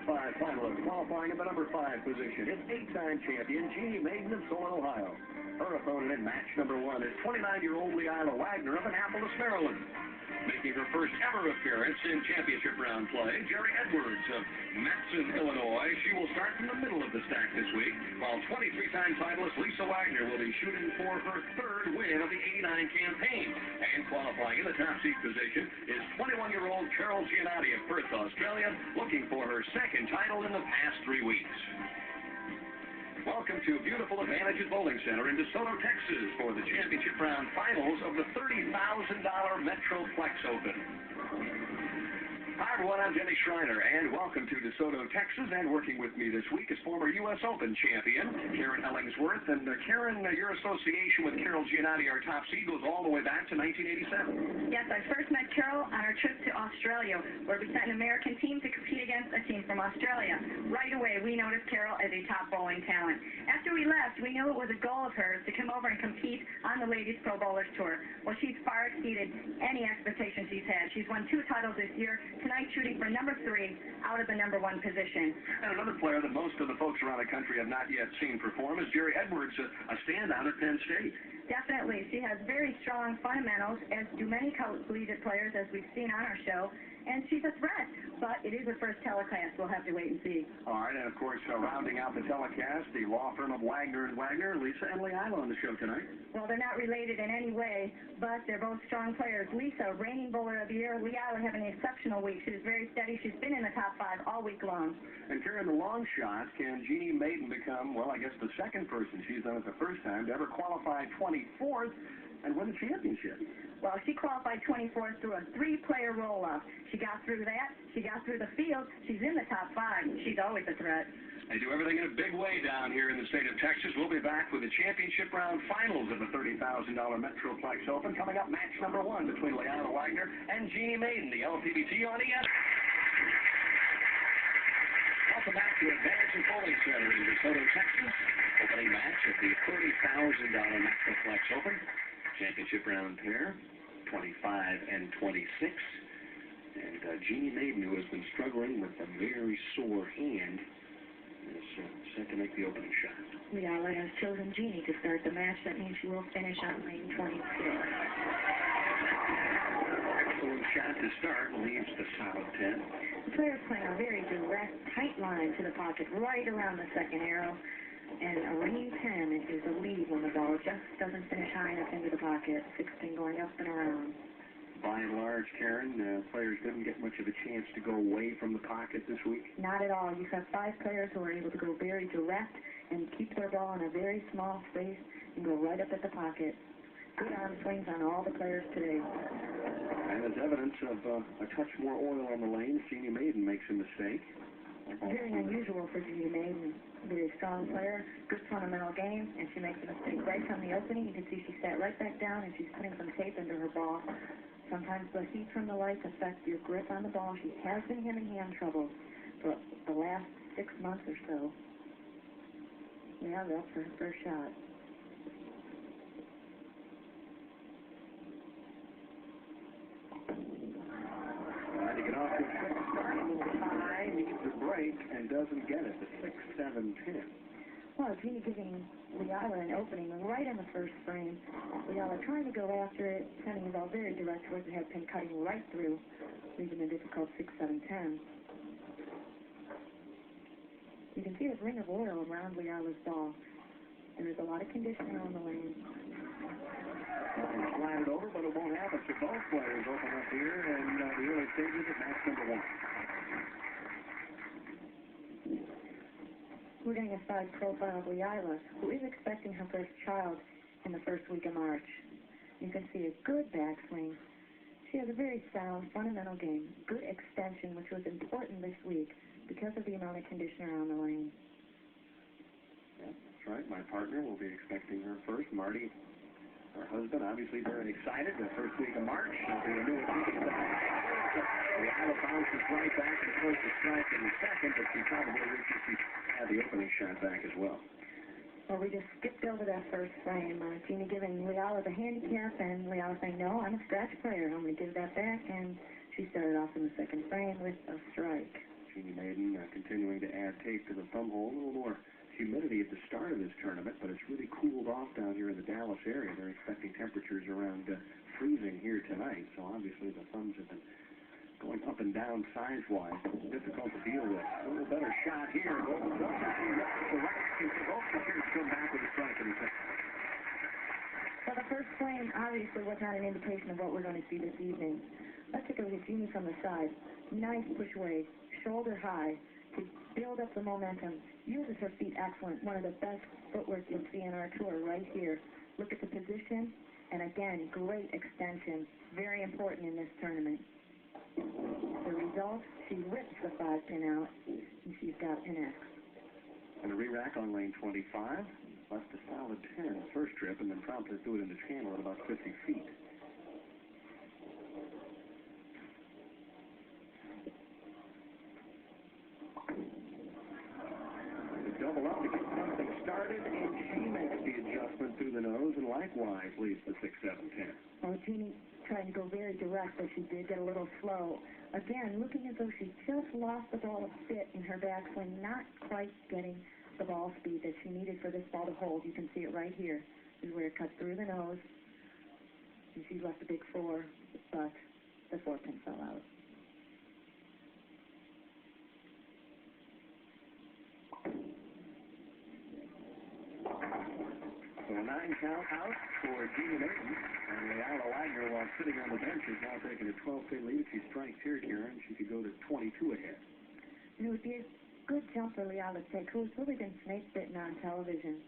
5 finalists qualifying in the number 5 position. It's 8-time champion Jeanne Maiden of Solon, Ohio. Her opponent in match number 1 is 29-year-old Leila Wagner of Annapolis, Maryland. Making her first ever appearance in championship round play, Jeri Edwards of Matson, Illinois. She will start from the middle of the stack this week, while 23-time titleist Leila Wagner will be shooting for her 3rd win of the '89 campaign. And qualifying in the top seed position is 21-year-old Carol Gianotti of Perth, Australia, looking for her 2nd title in the past 3 weeks. Welcome to beautiful Advantages Bowling Center in DeSoto, Texas for the championship round finals of the $30,000 Metroplex Open. Hi everyone, I'm Denny Schreiner, and welcome to DeSoto, Texas. And working with me this week is former U.S. Open champion Karen Ellingsworth. And Karen, your association with Carol Gianotti, our top seed, goes all the way back to 1987. Yes, I first met Carol on our trip to Australia, where we sent an American team to compete against a team from Australia. Right away, we noticed Carol as a top bowling talent. After we left, we knew it was a goal of hers to come over and compete on the Ladies Pro Bowlers Tour. Well, she's far exceeded any expectations she's had. She's won 2 titles this year, tonight shooting for number 3 out of the number 1 position. And another player that most of the folks around the country have not yet seen perform is Jeri Edwards, a standout at Penn State. Definitely. She has very strong fundamentals, as do many collegiate players, as we've seen on our show. And she's a threat, but it is her first telecast. We'll have to wait and see. All right, and of course, rounding out the telecast, the law firm of Wagner and Wagner, Lisa and Leila on the show tonight. Well, they're not related in any way, but they're both strong players. Lisa, reigning bowler of the year. Leila having an exceptional week. She was very steady. She's been in the top 5 all week long. And Karen, the long shot, can Jeanne Maiden become, well, I guess the 2nd person, she's done it the first time, to ever qualify 24th and win the championship? Well, she qualified 24th through a 3-player roll-up. She got through that. She got through the field. She's in the top 5. She's always a threat. They do everything in a big way down here in the state of Texas. We'll be back with the championship round finals of the $30,000 Metroplex Open. Coming up, match number 1 between Leila Wagner and Jeanne Maiden, the LPBT on ESPN. Welcome back to Advantages Bowling Center in DeSoto, Texas. Opening match of the $30,000 Metroplex Open. Championship round pair, 25 and 26. And Jeanne Maiden, who has been struggling with a very sore hand, is set to make the opening shot. Leila has chosen Jeanne to start the match. That means she will finish on lane 26. Excellent shot to start, leaves the solid 10. The player's playing a very direct, tight line to the pocket, right around the 2nd arrow. And a lane 10 is a lead when the ball just doesn't finish high enough into the pocket. 16 going up and around. By and large, Karen, players didn't get much of a chance to go away from the pocket this week? Not at all. You have 5 players who are able to go very direct and keep their ball in a very small space and go right up at the pocket. Good arm swings on all the players today. And as evidence of a touch more oil on the lanes, Jeanne Maiden makes a mistake. Very unusual for Jeanne Maiden. Very strong player, good fundamental game, and she makes a mistake right from the opening. You can see she sat right back down, and she's putting some tape into her ball. Sometimes the heat from the lights affects your grip on the ball. She has been having hand trouble for the last 6 months or so. Yeah, that's her first shot. Trying to get off to a quick start, a little high, needs a break, and doesn't get it. The 6, 7, 10. Well, Jeanne giving Leila an opening right in the first frame. Leila trying to go after it, sending the ball very direct towards the head pin, cutting right through, leaving a difficult 6, 7, 10. You can see the ring of oil around Leila's ball. There is a lot of conditioner on the lane. Slide it over, but it won't happen. So both players open up here in the early stages of match number 1. We're getting a side profile of Leila, who is expecting her first child in the first week of March. You can see a good backswing. She has a very sound, fundamental game, good extension, which was important this week because of the amount of conditioner on the lane. Yeah, that's right. My partner will be expecting her first. Marty, her husband, obviously very excited. The first week of March, there'll be a new addition to the Leila bounces right back and throws the strike in the 2nd, but she probably wishes she had the opening shot back as well. Well, we just skipped over that first frame. Jeanne giving Leila the handicap, and Leila saying, no, I'm a scratch player. I'm going to give that back, and she started off in the 2nd frame with a strike. Jeanne Maiden continuing to add tape to the thumb hole. A little more humidity at the start of this tournament, but it's really cooled off down here in the Dallas area. They're expecting temperatures around freezing here tonight, so obviously the thumbs have been going up and down size-wise. Difficult to deal with. A little better shot here. The right can both pitchers come back with a strike in the second. Well, the first frame obviously was not an indication of what we're going to see this evening. Let's take a look at Jeanne from the side. Nice push away, shoulder high, to build up the momentum. Uses her feet excellent. One of the best footwork you'll see in our tour right here. Look at the position, and again, great extension. Very important in this tournament. The result, she rips the 5-pin out, and she's got pin X. And a re-rack on lane 25. Left a solid 10 first trip, and then promptly threw it in the channel at about 50 feet. The double up to get something started, and she makes the adjustment through the nose, and likewise leads the 6-7-10. Well, Jeanne trying to go very direct, but she did get a little slow. Again, looking as though she just lost the ball a bit in her backswing, not quite getting the ball speed that she needed for this ball to hold. You can see it right here. This is where it cuts through the nose. And she's left a big 4, but the 4-pin fell out. So a 9-count out for Jeanne Maiden, and Leila Wagner, while sitting on the bench, is now taking a 12-pin lead. If she strikes here, Karen, she could go to 22 ahead. And it would be a good jump for Leila to take, who has really been snake-bitten on television.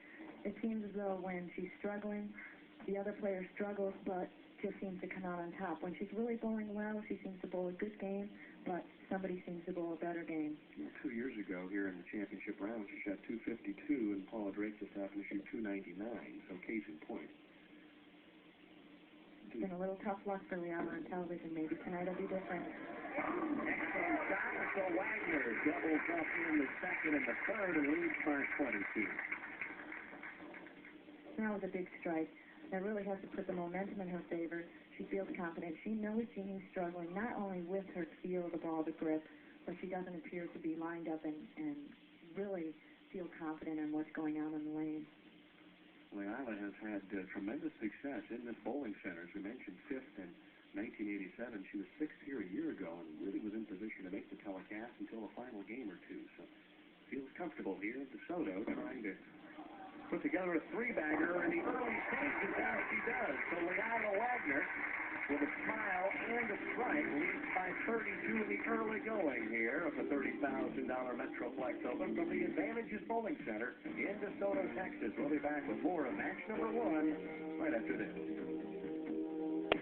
It seems as though when she's struggling, the other player struggles, but just seems to come out on top. When she's really bowling well, she seems to bowl a good game, but somebody seems to bowl a better game. 2 years ago here in the championship round, she shot 252, and Paula Drake just happened to shoot 299, so case in point. It's been a little tough luck for Leila on television. Maybe tonight will be different. Excellent shot, so Wagner doubles up in the second and the third and leads by 22. That was a big strike. That really has to put the momentum in her favor. She feels confident. She knows Jeanne's struggling, not only with her feel of the ball, the grip, but she doesn't appear to be lined up and really feel confident in what's going on in the lane. Leila has had tremendous success in this bowling center. As we mentioned, 5th in 1987. She was 6th here a year ago and really was in position to make the telecast until a final game or two. So feels comfortable here in DeSoto, trying to put together a 3-bagger in the early stages, as she does. So Leila Wagner, with a smile and a strike, leads by 32 in the early going here of the $30,000 Metroplex Open from the Advantages Bowling Center in DeSoto, Texas. We'll be back with more of match number 1 right after this.